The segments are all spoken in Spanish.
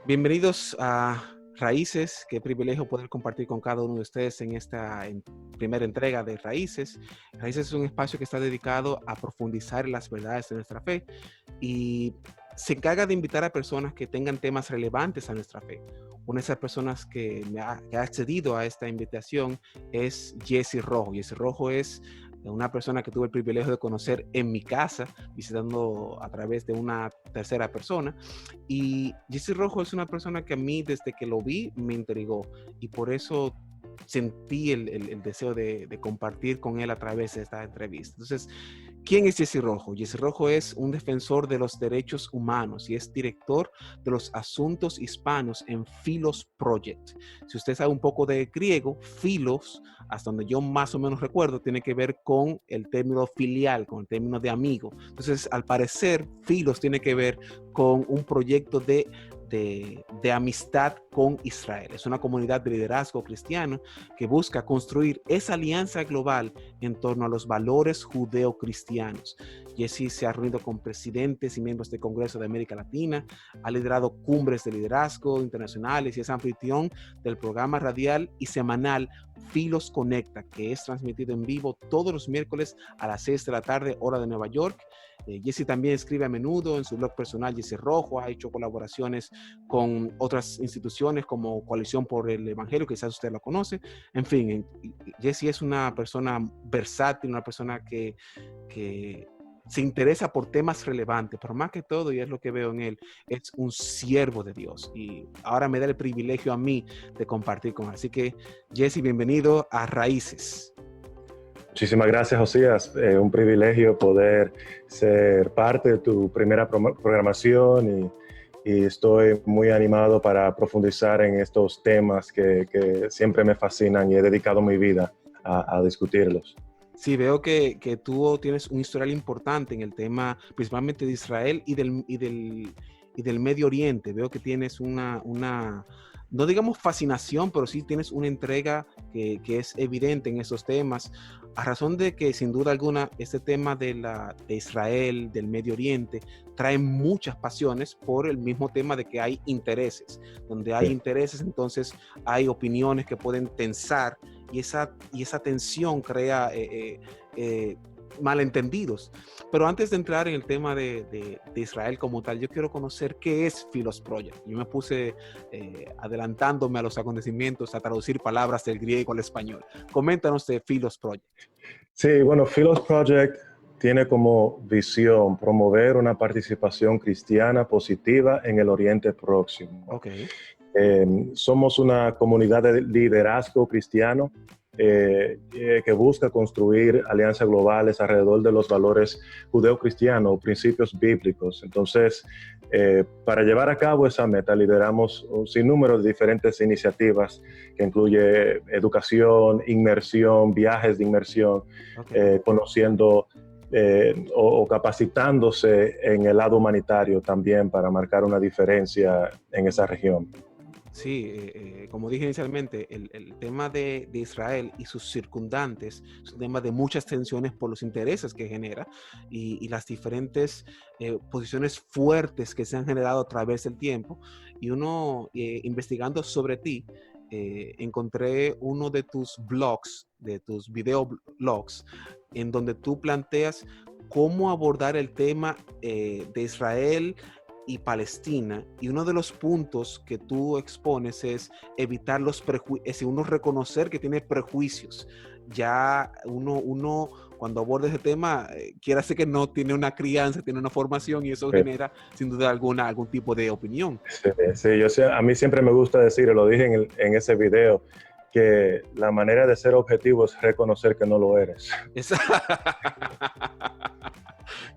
Bienvenidos a Raíces. Qué privilegio poder compartir con cada uno de ustedes en esta primera entrega de Raíces. Raíces es un espacio que está dedicado a profundizar en las verdades de nuestra fe y se encarga de invitar a personas que tengan temas relevantes a nuestra fe. Una de esas personas que ha accedido a esta invitación es Jesse Rojo. Jesse Rojo es una persona que tuve el privilegio de conocer en mi casa, visitando a través de una tercera persona. Y Jesse Rojo es una persona que a mí, desde que lo vi, me intrigó. Y por eso sentí el deseo de compartir con él a través de esta entrevista. Entonces, ¿quién es Jesse Rojo? Jesse Rojo es un defensor de los derechos humanos y es director de los asuntos hispanos en Philos Project. Si usted sabe un poco de griego, Philos, hasta donde yo más o menos recuerdo, tiene que ver con el término filial, con el término de amigo. Entonces, al parecer, Philos tiene que ver con un proyecto de amistad con Israel. Es una comunidad de liderazgo cristiano que busca construir esa alianza global en torno a los valores judeo-cristianos. Jesse se ha reunido con presidentes y miembros del Congreso de América Latina, ha liderado cumbres de liderazgo internacionales y es anfitrión del programa radial y semanal Philos Conecta, que es transmitido en vivo todos los miércoles a las 6 de la tarde, hora de Nueva York. Jesse también escribe a menudo en su blog personal Jesse Rojo, ha hecho colaboraciones con otras instituciones como Coalición por el Evangelio, quizás usted lo conoce. En fin, Jesse es una persona versátil, una persona que se interesa por temas relevantes, pero más que todo, y es lo que veo en él, es un siervo de Dios. Y ahora me da el privilegio a mí de compartir con él. Así que, Jesse, bienvenido a Raíces. Muchísimas gracias, Josías. Un privilegio poder ser parte de tu primera programación y estoy muy animado para profundizar en estos temas que siempre me fascinan y he dedicado mi vida a discutirlos. Sí, veo que tú tienes un historial importante en el tema, principalmente de Israel y del Medio Oriente. Veo que tienes una no digamos fascinación, pero sí tienes una entrega que es evidente en esos temas, a razón de que sin duda alguna este tema de Israel, del Medio Oriente, trae muchas pasiones por el mismo tema de que hay intereses. Donde hay intereses, entonces hay opiniones que pueden tensar y esa tensión crea malentendidos. Pero antes de entrar en el tema de Israel como tal, yo quiero conocer qué es Philos Project. Yo me puse adelantándome a los acontecimientos a traducir palabras del griego al español. Coméntanos de Philos Project. Sí, bueno, Philos Project tiene como visión promover una participación cristiana positiva en el Oriente Próximo. Okay. Somos una comunidad de liderazgo cristiano que busca construir alianzas globales alrededor de los valores judeo-cristianos, principios bíblicos. Entonces, para llevar a cabo esa meta, lideramos un sinnúmero de diferentes iniciativas que incluye educación, inmersión, viajes de inmersión, conociendo o capacitándose en el lado humanitario también para marcar una diferencia en esa región. Sí, como dije inicialmente, el tema de Israel y sus circundantes es un tema de muchas tensiones por los intereses que genera y las diferentes posiciones fuertes que se han generado a través del tiempo. Y uno, investigando sobre ti, encontré uno de tus blogs, de tus videoblogs, en donde tú planteas cómo abordar el tema de Israel y Palestina, y uno de los puntos que tú expones es evitar los prejuicios, es decir, uno reconocer que tiene prejuicios. Ya uno cuando aborda ese tema, quiere hacer que no tiene una crianza, tiene una formación, y eso genera sin duda alguna algún tipo de opinión. Sí, a mí siempre me gusta decir, y lo dije en ese video, que la manera de ser objetivo es reconocer que no lo eres.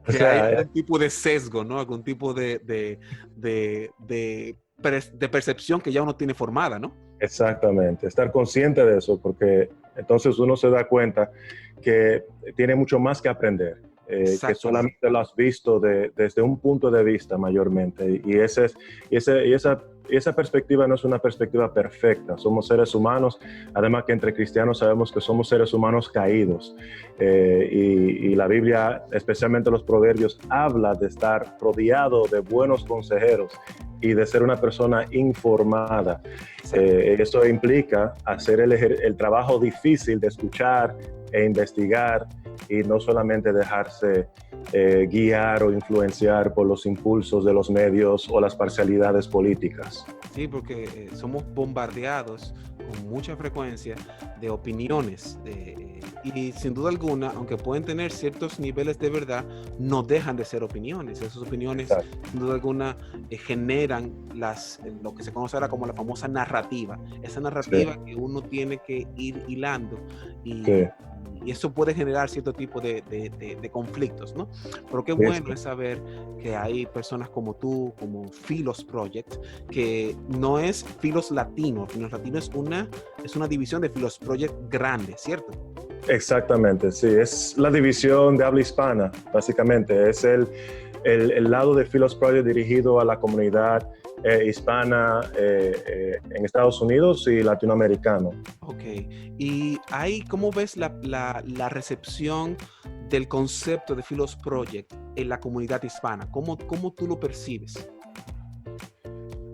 Que hay algún tipo de sesgo, ¿no? Algún tipo de percepción que ya uno tiene formada, ¿no? Exactamente, estar consciente de eso, porque entonces uno se da cuenta que tiene mucho más que aprender que solamente lo has visto desde un punto de vista mayormente. Y esa perspectiva no es una perspectiva perfecta. Somos seres humanos, además que entre cristianos sabemos que somos seres humanos caídos. Y la Biblia, especialmente los Proverbios, habla de estar rodeado de buenos consejeros y de ser una persona informada. Eso implica hacer el trabajo difícil de escuchar e investigar y no solamente dejarse guiar o influenciar por los impulsos de los medios o las parcialidades políticas. Sí, porque somos bombardeados con mucha frecuencia de opiniones y sin duda alguna, aunque pueden tener ciertos niveles de verdad, no dejan de ser opiniones. Esas opiniones, sin duda alguna, generan lo que se conoce ahora como la famosa narrativa. Esa narrativa que uno tiene que ir hilando y eso puede generar cierto tipo de conflictos, ¿no? Pero qué bueno es saber que hay personas como tú, como Philos Project, que no es Philos Latino. Philos Latino es una división de Philos Project grande, ¿cierto? Exactamente, sí, es la división de habla hispana, básicamente. Es el lado de Philos Project dirigido a la comunidad hispana en Estados Unidos y latinoamericano. Ok, y ahí, ¿cómo ves la recepción del concepto de Philos Project en la comunidad hispana? ¿Cómo tú lo percibes?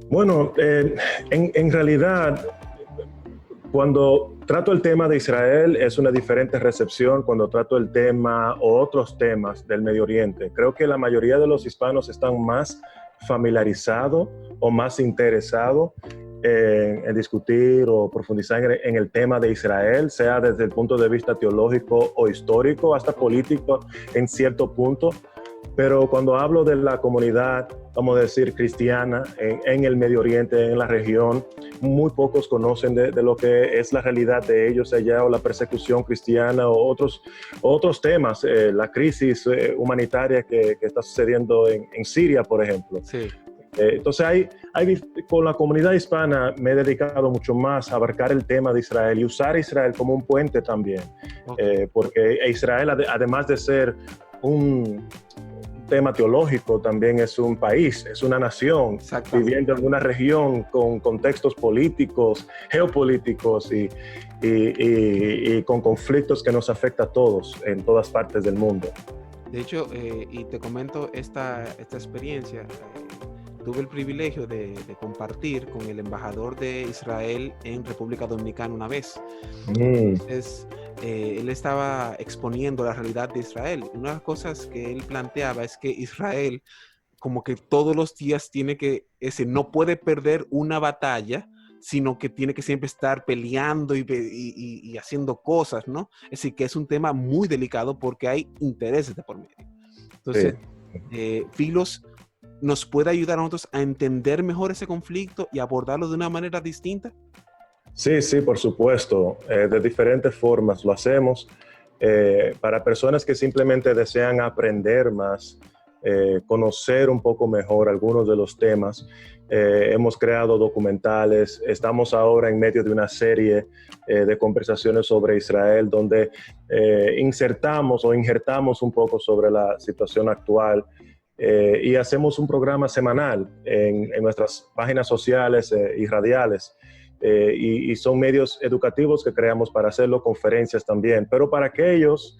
Bueno, en realidad, cuando trato el tema de Israel es una diferente recepción cuando trato el tema o otros temas del Medio Oriente. Creo que la mayoría de los hispanos están más familiarizados o más interesados en discutir o profundizar en el tema de Israel, sea desde el punto de vista teológico o histórico, hasta político en cierto punto. Pero cuando hablo de la comunidad, vamos a decir, cristiana en el Medio Oriente, en la región, muy pocos conocen de lo que es la realidad de ellos allá o la persecución cristiana o otros temas, la crisis humanitaria que está sucediendo en Siria, por ejemplo. Sí. Entonces, con la comunidad hispana me he dedicado mucho más a abarcar el tema de Israel y usar a Israel como un puente también, porque Israel, además de ser un tema teológico, también es un país, es una nación viviendo en una región con contextos políticos, geopolíticos y con conflictos que nos afectan a todos en todas partes del mundo. De hecho, y te comento esta experiencia, tuve el privilegio de compartir con el embajador de Israel en República Dominicana una vez. Entonces, él estaba exponiendo la realidad de Israel. Una de las cosas que él planteaba es que Israel, como que todos los días no puede perder una batalla, sino que tiene que siempre estar peleando y haciendo cosas, ¿no? Es decir, que es un tema muy delicado porque hay intereses de por medio. Entonces, Philos nos puede ayudar a nosotros a entender mejor ese conflicto y abordarlo de una manera distinta. Sí, por supuesto. De diferentes formas lo hacemos. Para personas que simplemente desean aprender más, conocer un poco mejor algunos de los temas, hemos creado documentales. Estamos ahora en medio de una serie de conversaciones sobre Israel donde insertamos un poco sobre la situación actual. Y hacemos un programa semanal en nuestras páginas sociales y radiales. Y son medios educativos que creamos para hacerlo, conferencias también. Pero para aquellos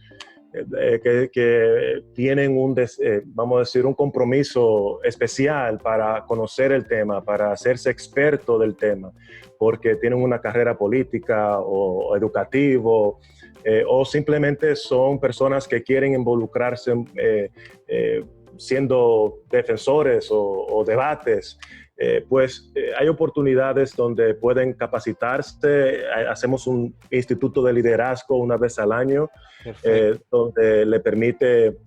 que tienen vamos a decir, un compromiso especial para conocer el tema, para hacerse experto del tema, porque tienen una carrera política o educativo, o simplemente son personas que quieren involucrarse siendo defensores o debates, hay oportunidades donde pueden capacitarse. Hacemos un instituto de liderazgo una vez al año, donde le permite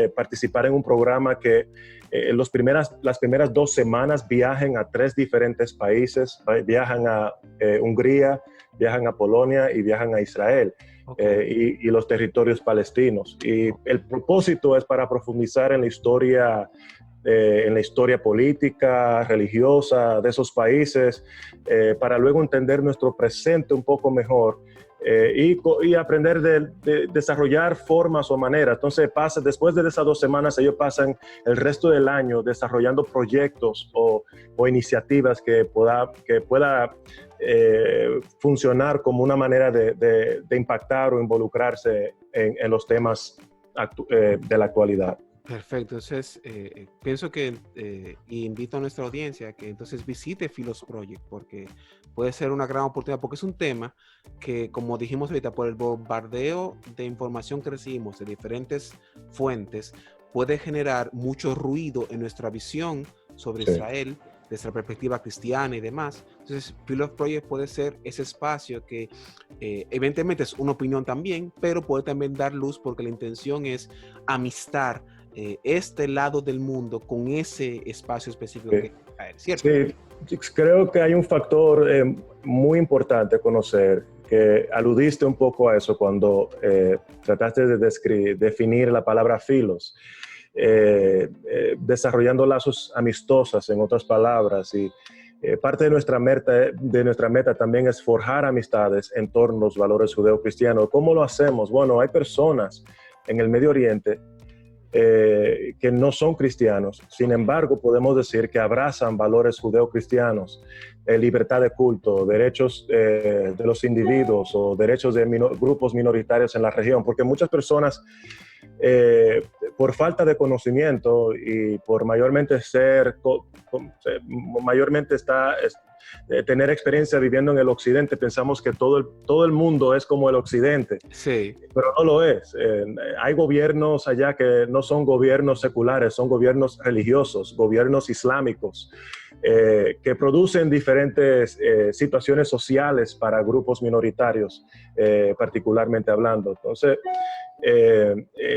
participar en un programa que las primeras 2 semanas viajen a 3 diferentes países, viajan a Hungría, viajan a Polonia y viajan a Israel. Y los territorios palestinos. Y el propósito es para profundizar en la historia política, religiosa de esos países, para luego entender nuestro presente un poco mejor y aprender de desarrollar formas o maneras. Entonces, después de esas 2 semanas, ellos pasan el resto del año desarrollando proyectos o iniciativas que pueda funcionar como una manera de impactar o involucrarse en los temas de la actualidad. Perfecto, entonces pienso que y invito a nuestra audiencia que entonces visite Philos Project porque puede ser una gran oportunidad, porque es un tema que, como dijimos ahorita, por el bombardeo de información que recibimos de diferentes fuentes, puede generar mucho ruido en nuestra visión sobre Israel, desde nuestra perspectiva cristiana y demás. Entonces, Philos Project puede ser ese espacio que evidentemente es una opinión también, pero puede también dar luz porque la intención es amistar este lado del mundo con ese espacio específico que es Israel, ¿cierto? Sí, creo que hay un factor muy importante conocer, que aludiste un poco a eso cuando trataste de definir la palabra filos, desarrollando lazos amistosas, en otras palabras, y parte de nuestra meta también es forjar amistades en torno a los valores judeocristianos. ¿Cómo lo hacemos? Bueno, hay personas en el Medio Oriente que no son cristianos. Sin embargo, podemos decir que abrazan valores judeocristianos, libertad de culto, derechos de los individuos o derechos de grupos minoritarios en la región, porque muchas personas, por falta de conocimiento y por mayormente tener experiencia viviendo en el occidente, pensamos que todo el mundo es como el occidente. Sí. Pero no lo es. Hay gobiernos allá que no son gobiernos seculares, son gobiernos religiosos, gobiernos islámicos, que producen diferentes situaciones sociales para grupos minoritarios, particularmente hablando. Entonces,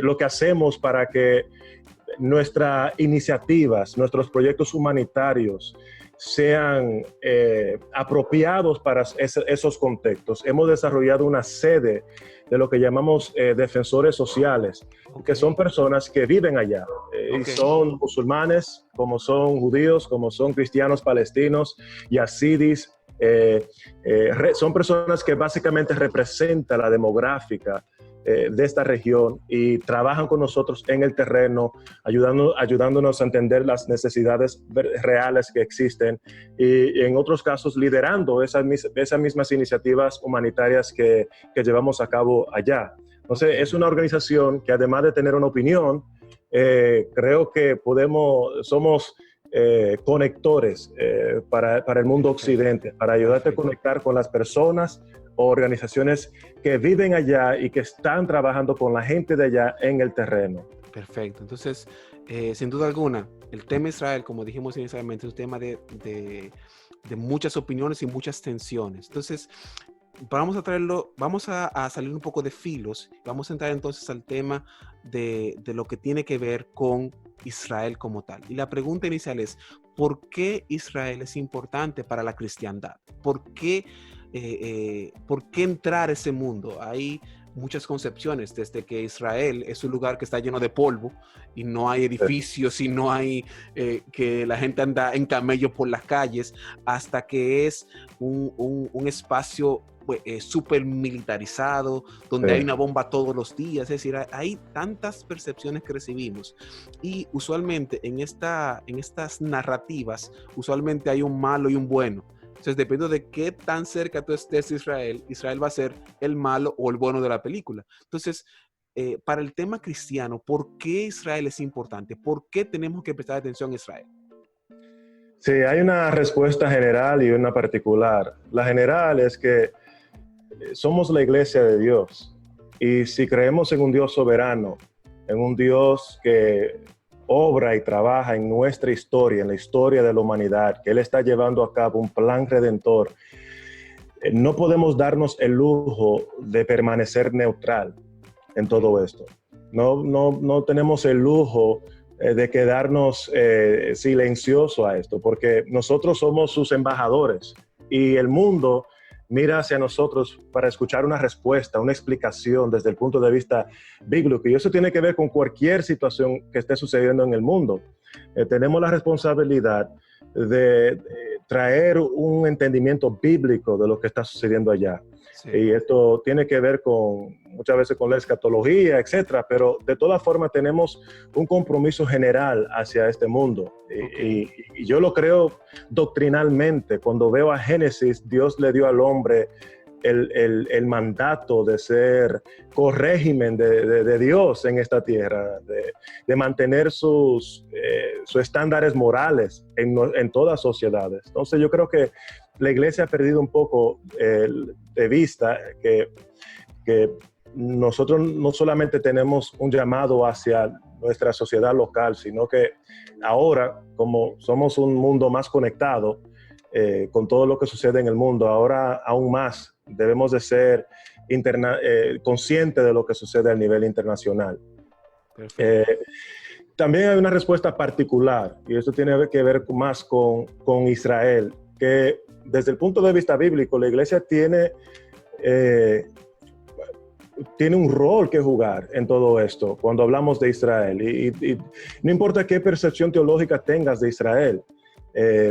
lo que hacemos para que nuestras iniciativas, nuestros proyectos humanitarios sean apropiados para esos contextos. Hemos desarrollado una sede de lo que llamamos defensores sociales, que son personas que viven allá, y son musulmanes, como son judíos, como son cristianos palestinos, yazidis. Son personas que básicamente representan la demográfica de esta región y trabajan con nosotros en el terreno, ayudándonos a entender las necesidades reales que existen y en otros casos liderando esas mismas iniciativas humanitarias que llevamos a cabo allá. Entonces, es una organización que además de tener una opinión, creo que somos conectores para el mundo occidente, para ayudarte a conectar con las personas o organizaciones que viven allá y que están trabajando con la gente de allá en el terreno. Perfecto. Entonces, sin duda alguna, el tema Israel, como dijimos inicialmente, es un tema de muchas opiniones y muchas tensiones. Entonces, vamos a salir un poco de filos, vamos a entrar entonces al tema de lo que tiene que ver con Israel como tal. Y la pregunta inicial es, ¿por qué Israel es importante para la cristiandad? ¿Por qué entrar a ese mundo? Hay muchas concepciones, desde que Israel es un lugar que está lleno de polvo y no hay edificios y no hay que la gente anda en camello por las calles, hasta que es un espacio súper militarizado, donde hay una bomba todos los días. Es decir, hay tantas percepciones que recibimos y usualmente en estas narrativas usualmente hay un malo y un bueno. Entonces, dependiendo de qué tan cerca tú estés de Israel, Israel va a ser el malo o el bueno de la película. Entonces, para el tema cristiano, ¿por qué Israel es importante? ¿Por qué tenemos que prestar atención a Israel? Sí, hay una respuesta general y una particular. La general es que somos la iglesia de Dios, y si creemos en un Dios soberano, en un Dios que obra y trabaja en nuestra historia, en la historia de la humanidad, que Él está llevando a cabo un plan redentor, no podemos darnos el lujo de permanecer neutral en todo esto. No tenemos el lujo de quedarnos silenciosos a esto, porque nosotros somos sus embajadores y el mundo mira hacia nosotros para escuchar una respuesta, una explicación desde el punto de vista bíblico. Y eso tiene que ver con cualquier situación que esté sucediendo en el mundo. Tenemos la responsabilidad de traer un entendimiento bíblico de lo que está sucediendo allá. Sí. Y esto tiene que ver muchas veces con la escatología, etcétera, pero de todas formas tenemos un compromiso general hacia este mundo. Okay. Y yo lo creo doctrinalmente. Cuando veo a Génesis, Dios le dio al hombre el mandato de ser corrégimen de Dios en esta tierra, de mantener sus estándares morales en todas sociedades. Entonces yo creo que la iglesia ha perdido un poco de vista que nosotros no solamente tenemos un llamado hacia nuestra sociedad local, sino que ahora, como somos un mundo más conectado, con todo lo que sucede en el mundo, ahora aún más debemos de ser conscientes de lo que sucede a nivel internacional. También hay una respuesta particular, y esto tiene que ver más con Israel, que desde el punto de vista bíblico, la iglesia tiene un rol que jugar en todo esto cuando hablamos de Israel. Y no importa qué percepción teológica tengas de Israel,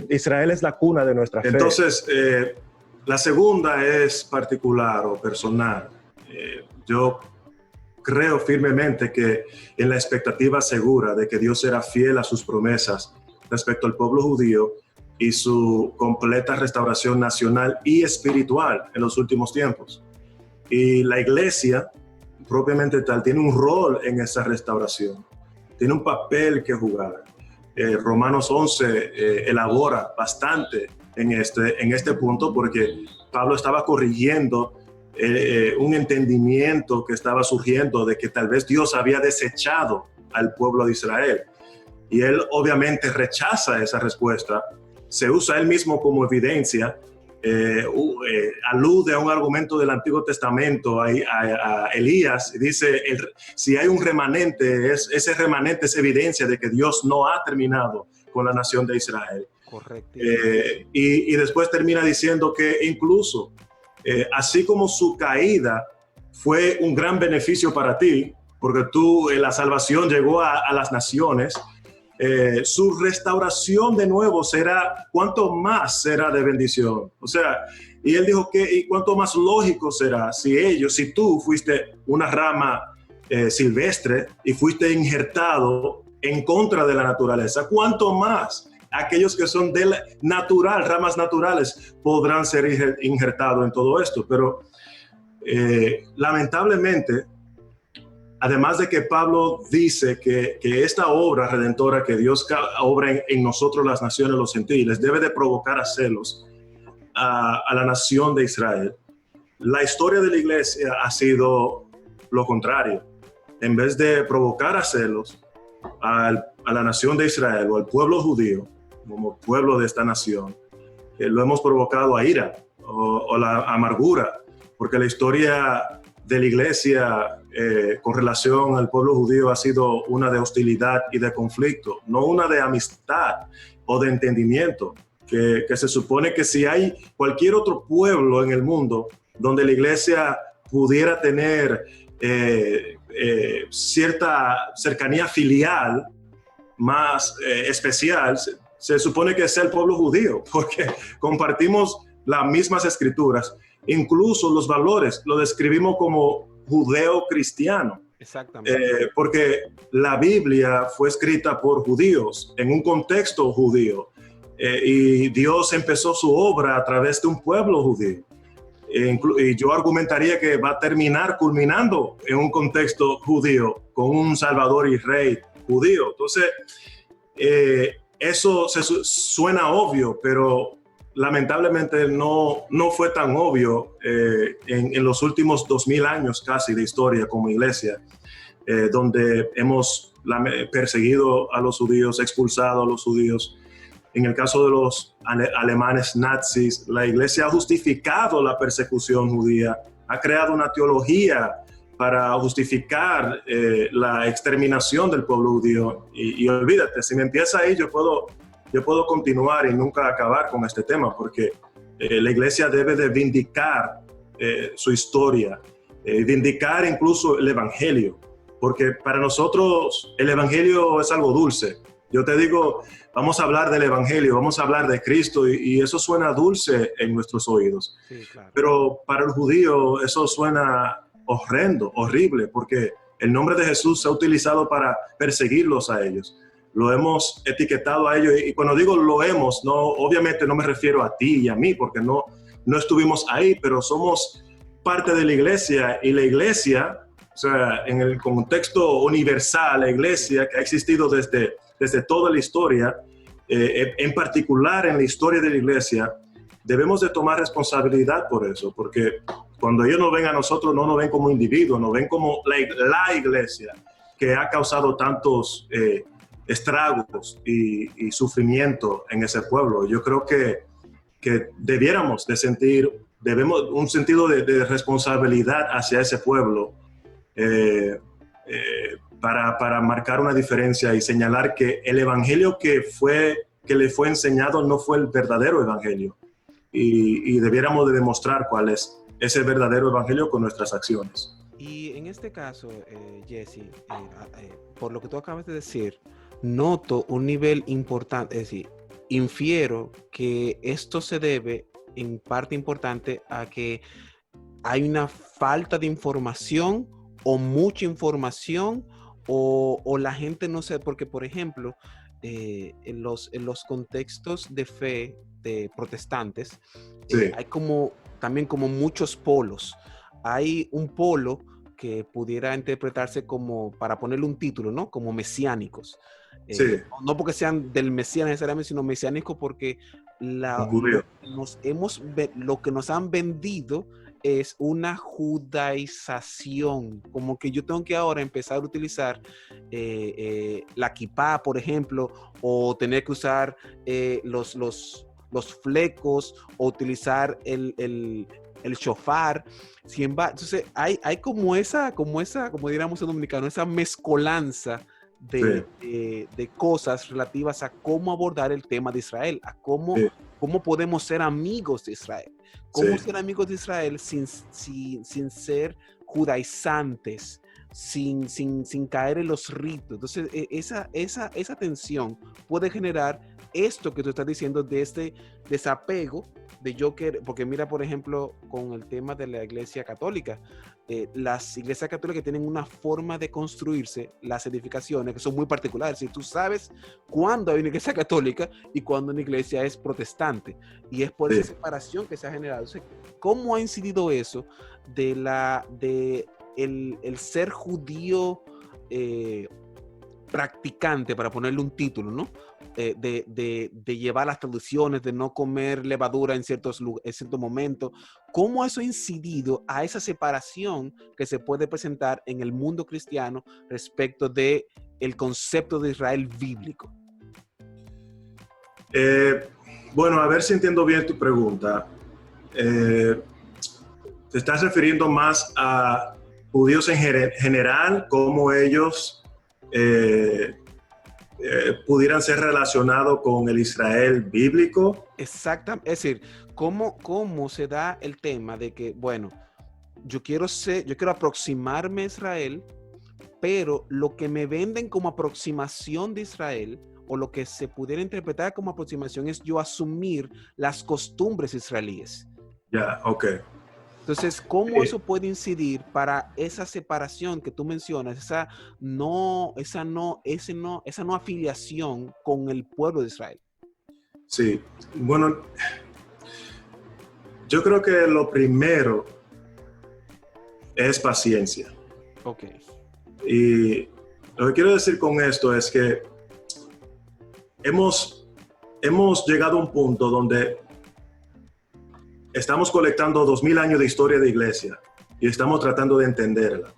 Israel es la cuna de nuestra fe. Entonces, la segunda es particular o personal. Yo creo firmemente que en la expectativa segura de que Dios será fiel a sus promesas respecto al pueblo judío y su completa restauración nacional y espiritual en los últimos tiempos. Y la iglesia, propiamente tal, tiene un rol en esa restauración, tiene un papel que jugar. Romanos 11 elabora bastante en este punto, porque Pablo estaba corrigiendo un entendimiento que estaba surgiendo de que tal vez Dios había desechado al pueblo de Israel. Y él obviamente rechaza esa respuesta, se usa él mismo como evidencia, alude a un argumento del Antiguo Testamento, a Elías, y dice, si hay un remanente, ese remanente es evidencia de que Dios no ha terminado con la nación de Israel. Correcto. Y después termina diciendo que incluso, así como su caída fue un gran beneficio para ti, porque la salvación llegó a las naciones, su restauración de nuevo cuánto más será de bendición. O sea, y él dijo y cuánto más lógico será si tú fuiste una rama silvestre y fuiste injertado en contra de la naturaleza, cuánto más aquellos que son ramas naturales podrán ser injertados en todo esto. Pero lamentablemente, además de que Pablo dice que esta obra redentora que Dios obra en nosotros las naciones, los gentiles, debe de provocar a celos a la nación de Israel, la historia de la iglesia ha sido lo contrario. En vez de provocar a celos a la nación de Israel o al pueblo judío, como pueblo de esta nación, lo hemos provocado a ira o la amargura, porque la historia de la iglesia con relación al pueblo judío ha sido una de hostilidad y de conflicto, no una de amistad o de entendimiento, que se supone que si hay cualquier otro pueblo en el mundo donde la iglesia pudiera tener cierta cercanía filial más especial, se supone que es el pueblo judío, porque compartimos las mismas escrituras, incluso los valores, lo describimos como judeo-cristiano. Exactamente. Porque la Biblia fue escrita por judíos, en un contexto judío, y Dios empezó su obra a través de un pueblo judío. Y yo argumentaría que va a terminar culminando en un contexto judío, con un Salvador y Rey judío. Entonces, eso suena obvio, pero lamentablemente no fue tan obvio en los últimos 2000 años casi de historia como iglesia, donde hemos perseguido a los judíos, expulsado a los judíos. En el caso de los alemanes nazis, la iglesia ha justificado la persecución judía, ha creado una teología para justificar la exterminación del pueblo judío. Y olvídate, si me empieza ahí, yo puedo continuar y nunca acabar con este tema, porque la iglesia debe de vindicar su historia, vindicar incluso el evangelio, porque para nosotros el evangelio es algo dulce. Yo te digo, vamos a hablar del Evangelio, vamos a hablar de Cristo y eso suena dulce en nuestros oídos. Sí, claro. Pero para el judío eso suena horrendo, horrible, porque el nombre de Jesús se ha utilizado para perseguirlos a ellos. Lo hemos etiquetado a ellos y cuando digo lo hemos, no, obviamente no me refiero a ti y a mí, porque no estuvimos ahí, pero somos parte de la iglesia y la iglesia, o sea, en el contexto universal, la iglesia que ha existido desde toda la historia, en particular en la historia de la iglesia, debemos de tomar responsabilidad por eso, porque cuando ellos nos ven a nosotros, no nos ven como individuos, nos ven como la iglesia que ha causado tantos estragos y sufrimiento en ese pueblo. Yo creo que debiéramos de sentir, un sentido de responsabilidad hacia ese pueblo, para marcar una diferencia y señalar que el evangelio que le fue enseñado no fue el verdadero evangelio y debiéramos de demostrar cuál es ese verdadero evangelio con nuestras acciones. Y en este caso, Jesse, por lo que tú acabas de decir, noto un nivel importante, es decir, infiero que esto se debe en parte importante a que hay una falta de información o mucha información o la gente no sé, porque por ejemplo, en los contextos de fe de protestantes, Sí. hay también como muchos polos. Hay un polo que pudiera interpretarse como, para ponerle un título, ¿no? Como mesiánicos. Sí. No porque sean del Mesías necesariamente, sino mesiánicos porque lo que nos han vendido es una judaización, como que yo tengo que ahora empezar a utilizar la kipá, por ejemplo, o tener que usar los flecos, o utilizar el shofar. Entonces hay como diríamos en dominicano, esa mezcolanza de cosas relativas a cómo abordar el tema de Israel, a cómo podemos ser amigos de Israel. Cómo ser amigos de Israel sin ser judaizantes, sin caer en los ritos. Entonces, esa tensión puede generar esto que tú estás diciendo de este desapego de yo querer, porque mira, por ejemplo, con el tema de la Iglesia Católica, las iglesias católicas tienen una forma de construirse las edificaciones que son muy particulares. Si tú sabes cuándo hay una iglesia católica y cuándo una iglesia es protestante, y es por esa separación que se ha generado. Entonces, ¿cómo ha incidido eso de el ser judío practicante, para ponerle un título, ¿no? De llevar las tradiciones, de no comer levadura en ciertos momentos? ¿Cómo eso ha incidido a esa separación que se puede presentar en el mundo cristiano respecto de el concepto de Israel bíblico? Bueno, a ver si entiendo bien tu pregunta. ¿Te estás refiriendo más a judíos en general, cómo ellos pudieran ser relacionados con el Israel bíblico? Exactamente, es decir, ¿cómo se da el tema de que, bueno, yo quiero aproximarme a Israel, pero lo que me venden como aproximación de Israel, o lo que se pudiera interpretar como aproximación, es yo asumir las costumbres israelíes? Ya, ok. Entonces, ¿cómo eso puede incidir para esa separación que tú mencionas, esa no afiliación con el pueblo de Israel? Sí, bueno, yo creo que lo primero es paciencia. Ok. Y lo que quiero decir con esto es que hemos llegado a un punto donde estamos colectando 2000 años de historia de iglesia y estamos tratando de entenderla.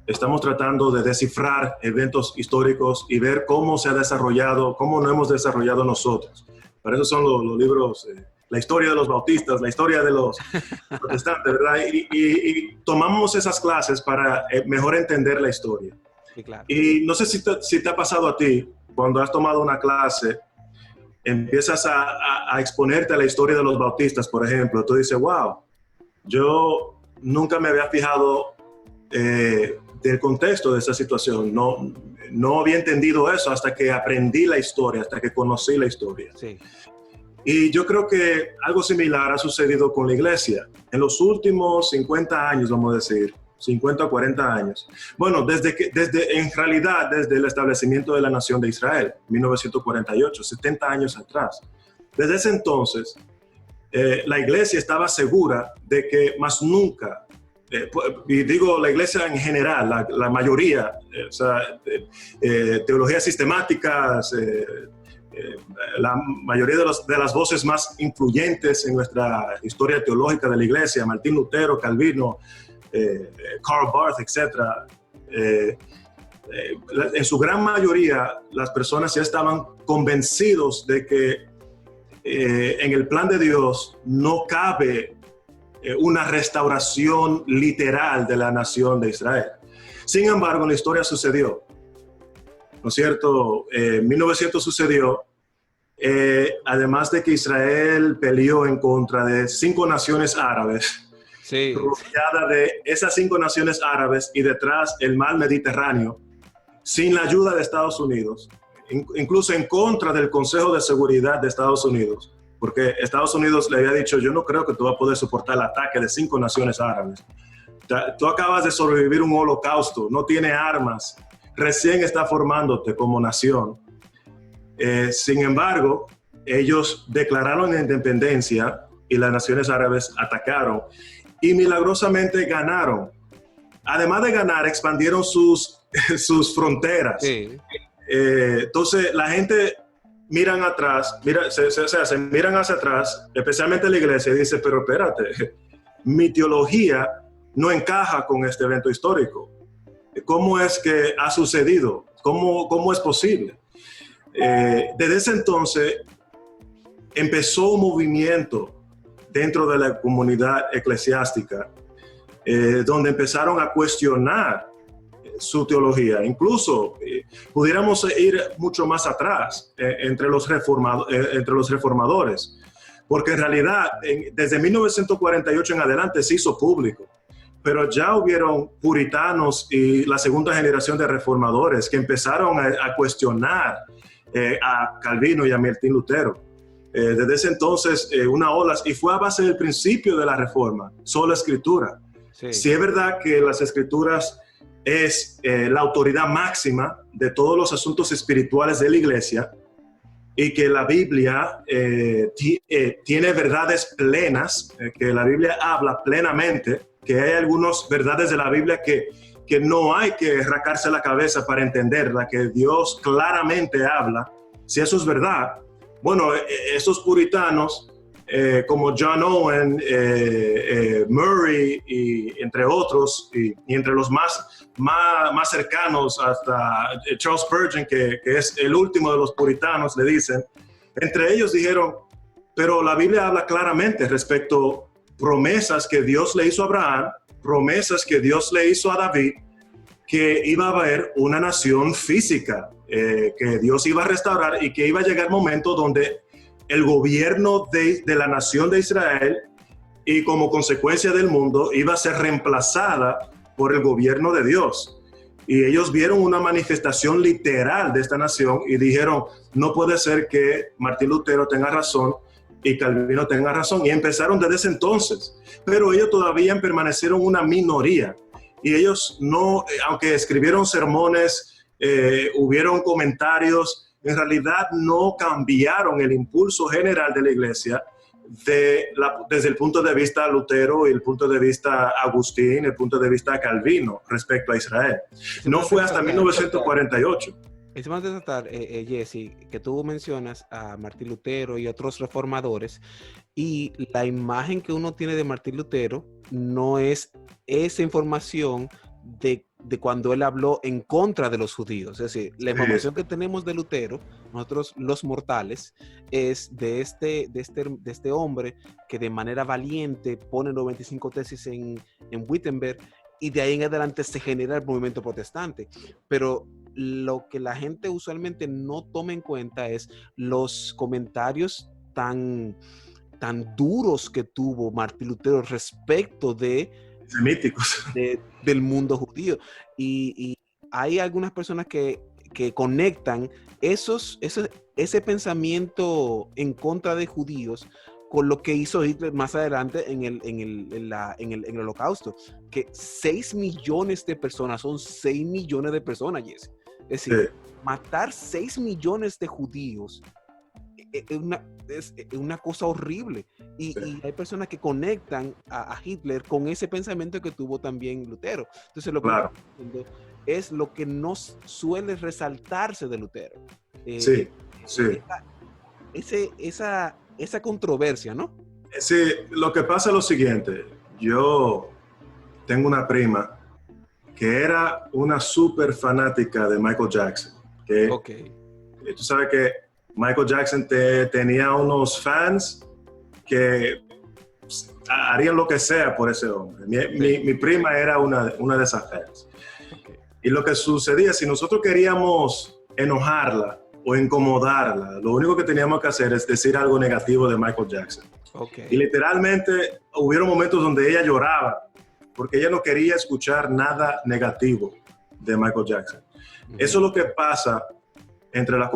Estamos tratando de descifrar eventos históricos y ver cómo se ha desarrollado, cómo nos hemos desarrollado nosotros. Para eso son los libros, la historia de los bautistas, la historia de los protestantes, ¿verdad? Y tomamos esas clases para mejor entender la historia. Sí, claro. Y no sé si te ha pasado a ti, cuando has tomado una clase, empiezas a exponerte a la historia de los bautistas, por ejemplo. Tú dices, wow, yo nunca me había fijado del contexto de esa situación. No, no había entendido eso hasta que aprendí la historia, hasta que conocí la historia. Sí. Y yo creo que algo similar ha sucedido con la iglesia. En los últimos 50 años, vamos a decir, 50 o 40 años. Bueno, en realidad, desde el establecimiento de la nación de Israel, 1948, 70 años atrás. Desde ese entonces, la iglesia estaba segura de que más nunca, y digo la iglesia en general, la mayoría, o sea, teologías sistemáticas, la mayoría de las voces más influyentes en nuestra historia teológica de la iglesia, Martín Lutero, Calvino, Karl Barth, etc. En su gran mayoría, las personas ya estaban convencidos de que en el plan de Dios no cabe una restauración literal de la nación de Israel. Sin embargo, la historia sucedió, ¿no es cierto? 1900 sucedió, además de que Israel peleó en contra de 5 naciones árabes, Sí. rodeada de esas 5 naciones árabes y detrás el mar Mediterráneo, sin la ayuda de Estados Unidos, incluso en contra del Consejo de Seguridad de Estados Unidos, porque Estados Unidos le había dicho, yo no creo que tú vas a poder soportar el ataque de 5 naciones árabes. Tú acabas de sobrevivir un holocausto, no tienes armas, recién está formándote como nación. Sin embargo, ellos declararon la independencia y las naciones árabes atacaron y milagrosamente ganaron. Además de ganar, expandieron sus fronteras. Sí. Entonces, la gente miran atrás, se miran hacia atrás, especialmente la iglesia, y dice, pero espérate, mi teología no encaja con este evento histórico. ¿Cómo es que ha sucedido? ¿Cómo es posible? Desde ese entonces empezó un movimiento dentro de la comunidad eclesiástica donde empezaron a cuestionar su teología. Incluso pudiéramos ir mucho más atrás entre los reformadores, porque en realidad desde 1948 en adelante se hizo público, pero ya hubieron puritanos y la segunda generación de reformadores que empezaron a cuestionar a Calvino y a Martín Lutero. Desde ese entonces una ola, y fue a base del principio de la reforma, sola escritura. Sí. Si es verdad que las escrituras es la autoridad máxima de todos los asuntos espirituales de la iglesia y que la Biblia tiene verdades plenas, que la Biblia habla plenamente, que hay algunas verdades de la Biblia que no hay que rascarse la cabeza para entenderla, que Dios claramente habla. Si eso es verdad, bueno, esos puritanos como John Owen, Murray y entre otros, y entre los más cercanos hasta Charles Spurgeon, que es el último de los puritanos, le dicen, entre ellos dijeron, pero la Biblia habla claramente respecto a promesas que Dios le hizo a Abraham, promesas que Dios le hizo a David, que iba a haber una nación física, que Dios iba a restaurar y que iba a llegar el momento donde el gobierno de la nación de Israel y como consecuencia del mundo iba a ser reemplazada por el gobierno de Dios. Y ellos vieron una manifestación literal de esta nación y dijeron, no puede ser que Martín Lutero tenga razón y Calvino tenga razón. Y empezaron desde ese entonces. Pero ellos todavía permanecieron una minoría. Y ellos no, aunque escribieron sermones, hubieron comentarios, en realidad no cambiaron el impulso general de la iglesia desde el punto de vista Lutero y el punto de vista Agustín, el punto de vista Calvino respecto a Israel. No fue hasta 1948. Es más de tratar, Jesse, que tú mencionas a Martín Lutero y otros reformadores, y la imagen que uno tiene de Martín Lutero no es esa información de cuando él habló en contra de los judíos. Es decir, la información que tenemos de Lutero, nosotros los mortales, es de este hombre que de manera valiente pone 95 tesis en Wittenberg, y de ahí en adelante se genera el movimiento protestante. Pero lo que la gente usualmente no toma en cuenta es los comentarios tan duros que tuvo Martín Lutero respecto semíticos del mundo judío. Y hay algunas personas que que conectan ese pensamiento en contra de judíos con lo que hizo Hitler más adelante en el Holocausto, que 6 millones de personas son 6 millones de personas, Jesse. Es decir, matar 6 millones de judíos es una cosa horrible. Y hay personas que conectan a Hitler con ese pensamiento que tuvo también Lutero. Entonces, lo que Claro. es lo que no suele resaltarse de Lutero. Sí, sí. Esa controversia, ¿no? Sí, lo que pasa es lo siguiente. Yo tengo una prima que era una súper fanática de Michael Jackson. Okay. Tú sabes que Michael Jackson tenía unos fans que harían lo que sea por ese hombre. Mi prima era una de esas fans. Okay. Y lo que sucedía, si nosotros queríamos enojarla o incomodarla, lo único que teníamos que hacer es decir algo negativo de Michael Jackson. Okay. Y literalmente hubieron momentos donde ella lloraba porque ella no quería escuchar nada negativo de Michael Jackson. Eso es lo que pasa en la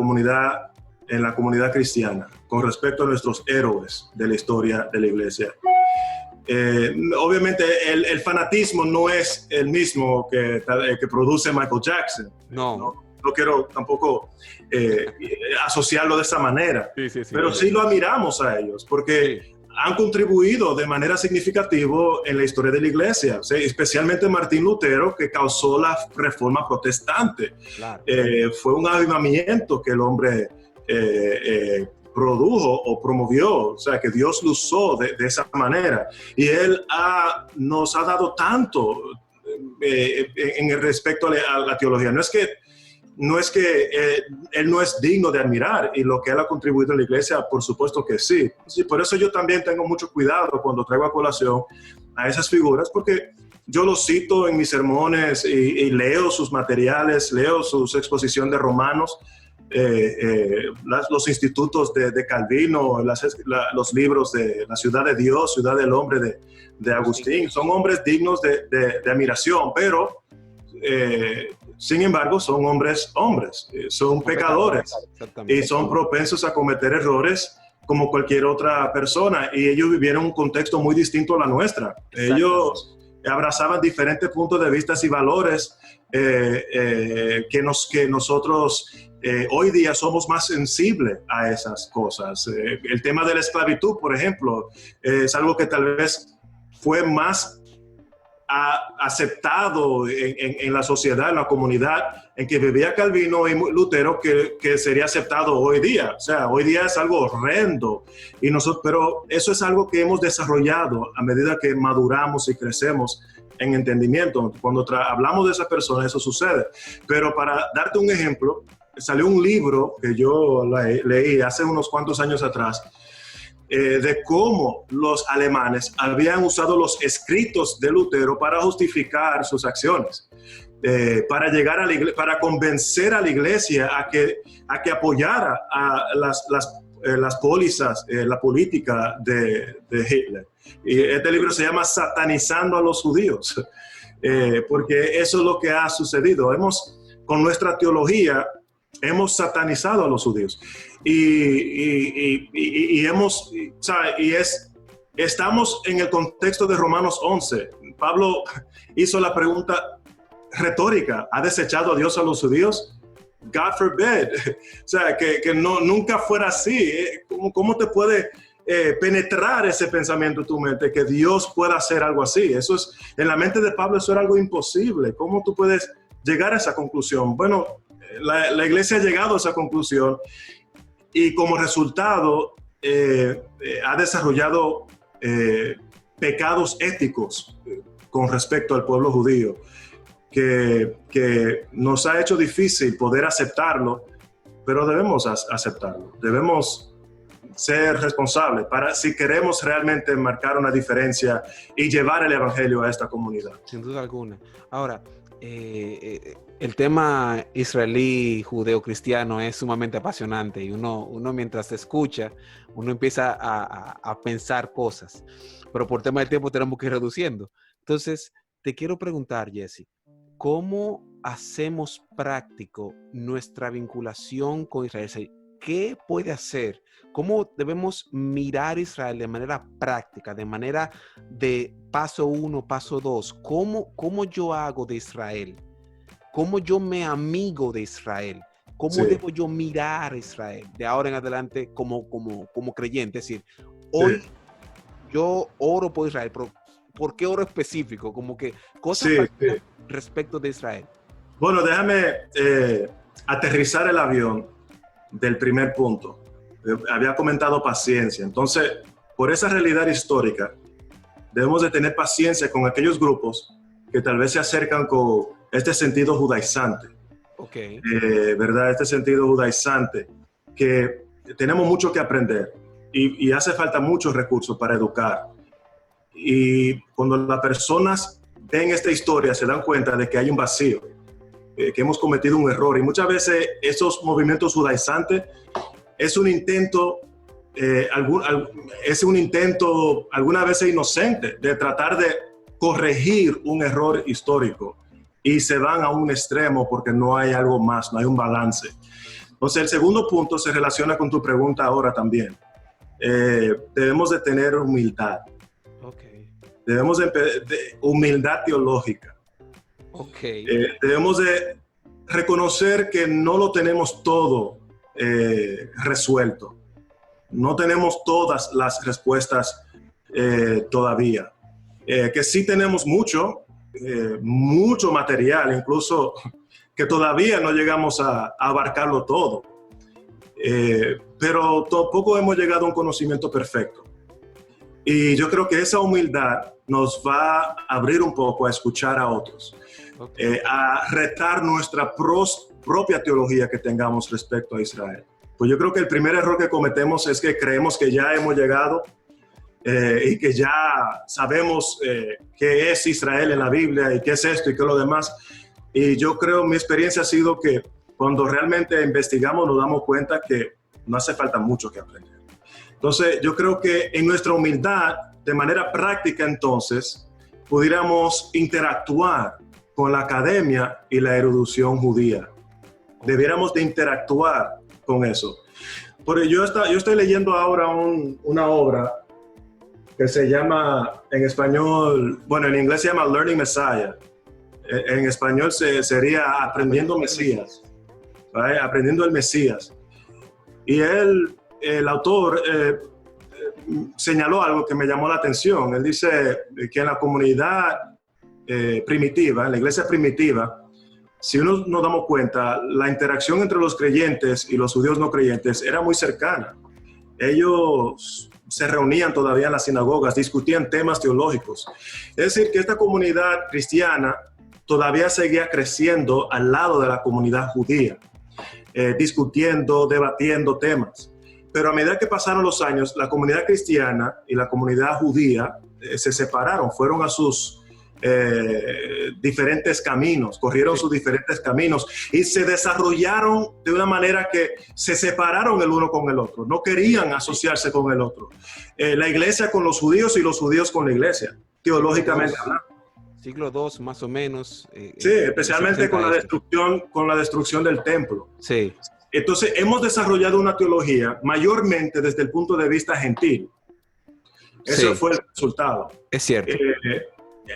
comunidad cristiana con respecto a nuestros héroes de la historia de la iglesia. Obviamente el fanatismo no es el mismo que produce Michael Jackson. No quiero tampoco asociarlo de esa manera, pero sí lo admiramos a ellos porque han contribuido de manera significativa en la historia de la iglesia, ¿sí? Especialmente Martín Lutero, que causó la reforma protestante. Claro. Fue un avivamiento que el hombre produjo o promovió, o sea, que Dios lo usó de esa manera. Y Él nos ha dado tanto en el respecto a la teología. No es que Él no es digno de admirar, y lo que Él ha contribuido en la iglesia, por supuesto que sí. Por eso yo también tengo mucho cuidado cuando traigo a colación a esas figuras, porque yo los cito en mis sermones y leo sus materiales, leo su exposición de Romanos, los institutos de Calvino, los libros de La ciudad de Dios, Ciudad del Hombre de Agustín. Son hombres dignos de admiración, pero sin embargo son hombres, son pecadores y son propensos a cometer errores como cualquier otra persona, y ellos vivieron un contexto muy distinto a la nuestra. Ellos abrazaban diferentes puntos de vista y valores que nosotros hoy día somos más sensibles a esas cosas. El tema de la esclavitud, por ejemplo, es algo que tal vez fue más aceptado en la sociedad, en la comunidad en que vivía Calvino y Lutero, que sería aceptado hoy día. O sea, hoy día es algo horrendo, pero eso es algo que hemos desarrollado a medida que maduramos y crecemos en entendimiento. Cuando hablamos de esa persona, eso sucede. Pero para darte un ejemplo, salió un libro que yo leí hace unos cuantos años atrás, de cómo los alemanes habían usado los escritos de Lutero para justificar sus acciones, para llegar a la iglesia, para convencer a la iglesia a que apoyara a las pólizas, la política de Hitler. Y este libro se llama Satanizando a los judíos, porque eso es lo que ha sucedido. Con nuestra teología, hemos satanizado a los judíos estamos en el contexto de Romanos 11. Pablo hizo la pregunta retórica: ¿ha desechado a Dios a los judíos? God forbid. O sea, que nunca fuera así. ¿Cómo te puede penetrar ese pensamiento en tu mente que Dios pueda hacer algo así? En la mente de Pablo eso era algo imposible. ¿Cómo tú puedes llegar a esa conclusión? Bueno, la iglesia ha llegado a esa conclusión, y como resultado ha desarrollado pecados éticos con respecto al pueblo judío que nos ha hecho difícil poder aceptarlo, pero debemos aceptarlo. Debemos ser responsables si queremos realmente marcar una diferencia y llevar el evangelio a esta comunidad. Sin duda alguna. Ahora, el tema israelí, judeo, cristiano es sumamente apasionante, y uno mientras escucha, uno empieza a pensar cosas, pero por tema del tiempo tenemos que ir reduciendo. Entonces, te quiero preguntar, Jesse, ¿cómo hacemos práctico nuestra vinculación con Israel? ¿Qué puede hacer? ¿Cómo debemos mirar a Israel de manera práctica, de manera de paso 1, paso 2? ¿Cómo yo hago de Israel? ¿Cómo yo me amigo de Israel? ¿Cómo debo yo mirar a Israel de ahora en adelante como creyente? Es decir, hoy yo oro por Israel, pero ¿por qué oro específico? Como que cosas respecto de Israel. Bueno, déjame aterrizar el avión del primer punto. Había comentado paciencia. Entonces, por esa realidad histórica, debemos de tener paciencia con aquellos grupos que tal vez se acercan con este sentido judaizante. ¿Verdad? Este sentido judaizante, que tenemos mucho que aprender y hace falta muchos recursos para educar. Y cuando las personas ven esta historia, se dan cuenta de que hay un vacío, que hemos cometido un error. Y muchas veces esos movimientos judaizantes es un intento, alguna vez inocente, de tratar de corregir un error histórico. Y se van a un extremo porque no hay algo más, no hay un balance. Entonces, el segundo punto se relaciona con tu pregunta ahora también. Debemos de tener humildad. Debemos de humildad teológica. Debemos de reconocer que no lo tenemos todo resuelto. No tenemos todas las respuestas todavía. Que sí tenemos mucho material, incluso que todavía no llegamos a abarcarlo todo. Pero tampoco hemos llegado a un conocimiento perfecto. Y yo creo que esa humildad nos va a abrir un poco a escuchar a otros, a retar nuestra propia teología que tengamos respecto a Israel. Pues yo creo que el primer error que cometemos es que creemos que ya hemos llegado y que ya sabemos qué es Israel en la Biblia y qué es esto y qué es lo demás. Y yo creo, mi experiencia ha sido que cuando realmente investigamos nos damos cuenta que no hace falta mucho que aprender. Entonces, yo creo que en nuestra humildad, de manera práctica entonces, pudiéramos interactuar con la academia y la erudición judía. Debiéramos de interactuar con eso. Porque yo estoy leyendo ahora una obra que se llama, en español, bueno, en inglés se llama Learning Messiah. En español sería Aprendiendo Mesías. ¿Vale? Aprendiendo el Mesías. Y el autor señaló algo que me llamó la atención. Él dice que en la comunidad primitiva, en la iglesia primitiva, si uno nos damos cuenta, la interacción entre los creyentes y los judíos no creyentes era muy cercana. Ellos se reunían todavía en las sinagogas, discutían temas teológicos. Es decir, que esta comunidad cristiana todavía seguía creciendo al lado de la comunidad judía, discutiendo, debatiendo temas. Pero a medida que pasaron los años, la comunidad cristiana y la comunidad judía se separaron, fueron a sus diferentes caminos, corrieron sus diferentes caminos y se desarrollaron de una manera que se separaron el uno con el otro, no querían asociarse con el otro. La iglesia con los judíos y los judíos con la iglesia, teológicamente hablando. Siglo II más o menos. Sí, especialmente con la destrucción del templo. Sí. Entonces hemos desarrollado una teología mayormente desde el punto de vista gentil. Eso fue el resultado. Es cierto.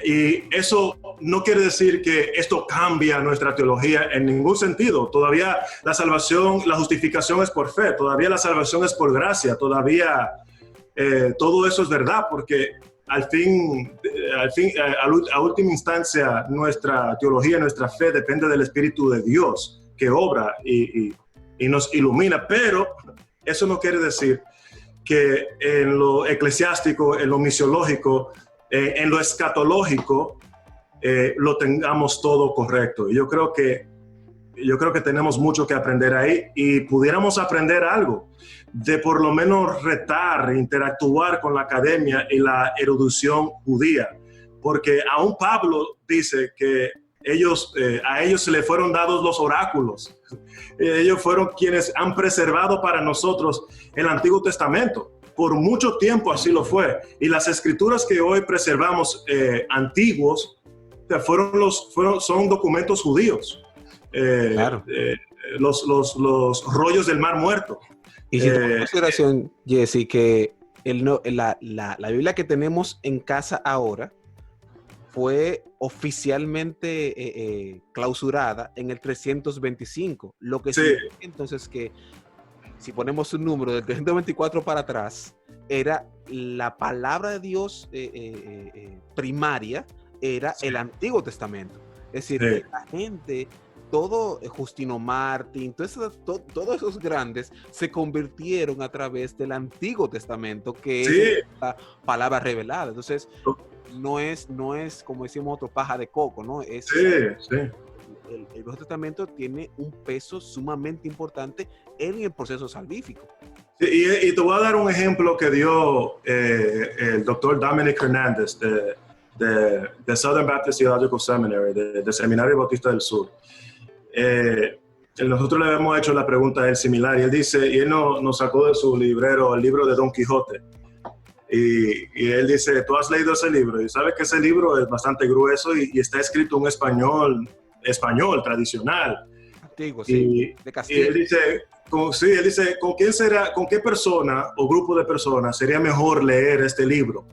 Y eso no quiere decir que esto cambia nuestra teología en ningún sentido. Todavía la salvación, la justificación es por fe, todavía la salvación es por gracia, todavía todo eso es verdad, porque a última instancia nuestra teología, nuestra fe depende del Espíritu de Dios que obra y nos ilumina, pero eso no quiere decir que en lo eclesiástico, en lo misiológico, en lo escatológico, lo tengamos todo correcto. Yo creo que tenemos mucho que aprender ahí y pudiéramos aprender algo de por lo menos retar, interactuar con la academia y la erudición judía, porque aún Pablo dice que a ellos se le fueron dados los oráculos. Ellos fueron quienes han preservado para nosotros el Antiguo Testamento. Por mucho tiempo así lo fue. Y las escrituras que hoy preservamos antiguos sea, son documentos judíos. Claro. Los rollos del Mar Muerto. Y si tomamos en consideración, Jesse, que la Biblia que tenemos en casa ahora fue oficialmente clausurada en el 325, lo que significa entonces que si ponemos un número del 324 para atrás, era la palabra de Dios primaria, era el Antiguo Testamento. Es decir, la gente, todo Justino Martín, todos esos grandes se convirtieron a través del Antiguo Testamento, que es la palabra revelada. Entonces, no es como decimos otro, paja de coco, ¿no? Es, el Nuevo Testamento tiene un peso sumamente importante en el proceso salvífico. Y te voy a dar un ejemplo que dio el doctor Dominic Hernández de Southern Baptist Theological Seminary, del Seminario Bautista del Sur. Nosotros le habíamos hecho la pregunta a él similar y él dice, y él nos sacó de su librero el libro de Don Quijote. Y él dice, ¿tú has leído ese libro? Y sabes que ese libro es bastante grueso y está escrito en español tradicional. Antiguo, sí, de Castilla. Y él dice, ¿con qué persona o grupo de personas sería mejor leer este libro?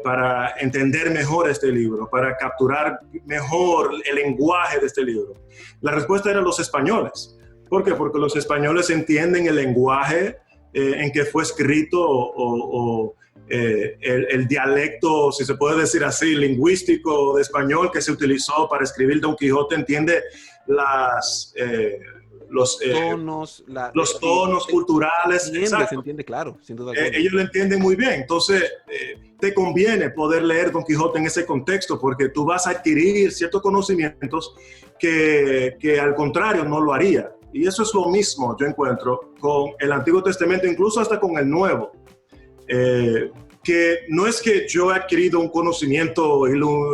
Para entender mejor este libro, para capturar mejor el lenguaje de este libro. La respuesta era los españoles. ¿Por qué? Porque los españoles entienden el lenguaje en que fue escrito o el dialecto, si se puede decir así, lingüístico de español que se utilizó para escribir Don Quijote, entiende los tonos culturales. Se entiende, claro, sin duda alguna. Ellos lo entienden muy bien. Entonces, te conviene poder leer Don Quijote en ese contexto porque tú vas a adquirir ciertos conocimientos que al contrario no lo haría. Y eso es lo mismo, yo encuentro, con el Antiguo Testamento, incluso hasta con el Nuevo. Que no es que yo he adquirido un conocimiento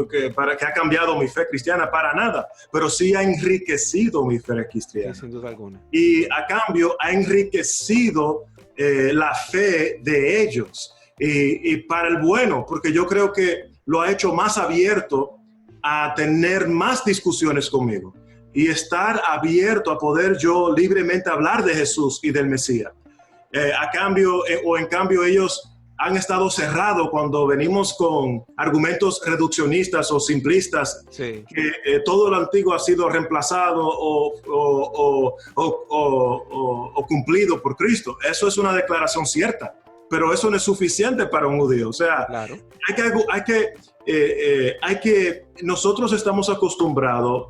que ha cambiado mi fe cristiana, para nada, pero sí ha enriquecido mi fe cristiana. Sí, sin duda alguna. Y a cambio ha enriquecido la fe de ellos. Y para el bueno, porque yo creo que lo ha hecho más abierto a tener más discusiones conmigo y estar abierto a poder yo libremente hablar de Jesús y del Mesías. En cambio ellos han estado cerrados cuando venimos con argumentos reduccionistas o simplistas, que todo lo antiguo ha sido reemplazado o cumplido por Cristo. Eso es una declaración cierta, pero eso no es suficiente para un judío. O sea, claro. Nosotros estamos acostumbrados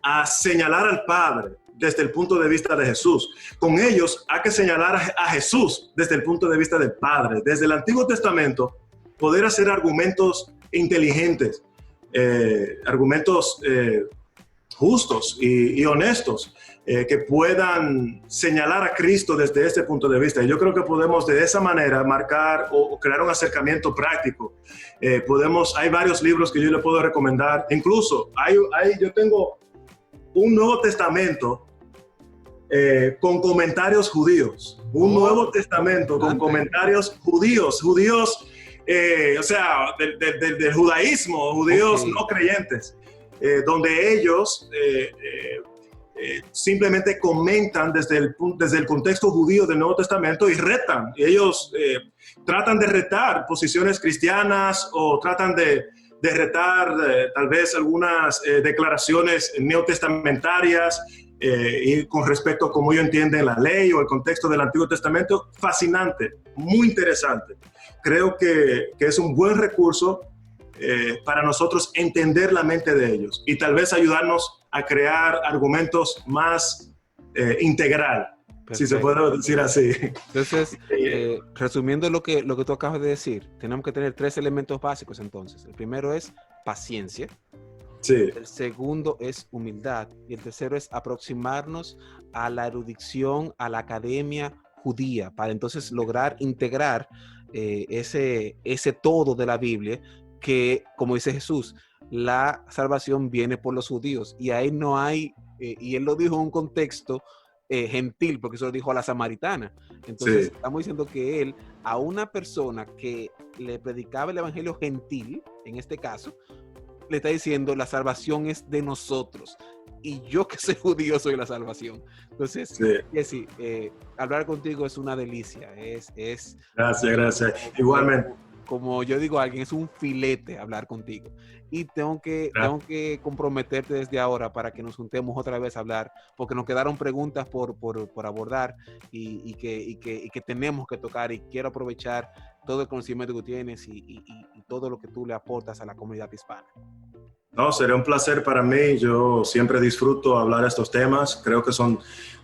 a señalar al Padre desde el punto de vista de Jesús. Con ellos hay que señalar a Jesús desde el punto de vista del Padre. Desde el Antiguo Testamento, poder hacer argumentos inteligentes, argumentos justos y honestos, que puedan señalar a Cristo desde este punto de vista. Y yo creo que podemos de esa manera marcar o crear un acercamiento práctico. Hay varios libros que yo le puedo recomendar. Incluso yo tengo un Nuevo Testamento con comentarios judíos. Un Nuevo Testamento con comentarios judíos, o sea, del judaísmo, judíos no creyentes, donde ellos simplemente comentan desde el contexto judío del Nuevo Testamento y retan. Ellos tratan de retar posiciones cristianas o tratan de retar tal vez algunas declaraciones neotestamentarias y con respecto a cómo ellos entienden la ley o el contexto del Antiguo Testamento. Fascinante, muy interesante. Creo que es un buen recurso para nosotros entender la mente de ellos y tal vez ayudarnos a crear argumentos más integral. Perfecto. Si se puede decir así. Entonces, resumiendo lo que tú acabas de decir, tenemos que tener 3 elementos básicos entonces. El primero es paciencia. Sí. El segundo es humildad. Y el tercero es aproximarnos a la erudición, a la academia judía, para entonces lograr integrar ese todo de la Biblia, que, como dice Jesús, la salvación viene por los judíos. Y ahí no hay, y él lo dijo en un contexto gentil, porque eso lo dijo a la samaritana. Entonces, estamos diciendo que él, a una persona que le predicaba el evangelio gentil, en este caso, le está diciendo, la salvación es de nosotros. Y yo que soy judío soy la salvación. Entonces, Sí. Jesse, hablar contigo es una delicia. Gracias. Igualmente. Como yo digo a alguien, es un filete hablar contigo. Y tengo que comprometerte desde ahora para que nos juntemos otra vez a hablar, porque nos quedaron preguntas por abordar y que tenemos que tocar, y quiero aprovechar todo el conocimiento que tienes y todo lo que tú le aportas a la comunidad hispana. No, sería un placer para mí. Yo siempre disfruto hablar de estos temas. Creo que son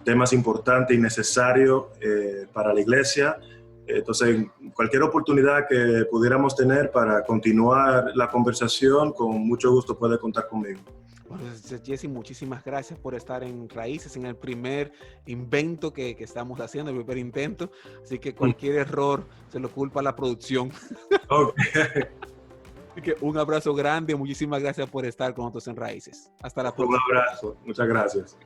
temas importantes y necesarios para la iglesia. Entonces, cualquier oportunidad que pudiéramos tener para continuar la conversación, con mucho gusto puede contar conmigo. Bueno, Jesse, muchísimas gracias por estar en Raíces, en el primer invento que estamos haciendo, el primer intento. Así que cualquier error se lo culpa a la producción. Okay. Así que un abrazo grande, muchísimas gracias por estar con nosotros en Raíces. Hasta la próxima. Un abrazo, muchas gracias.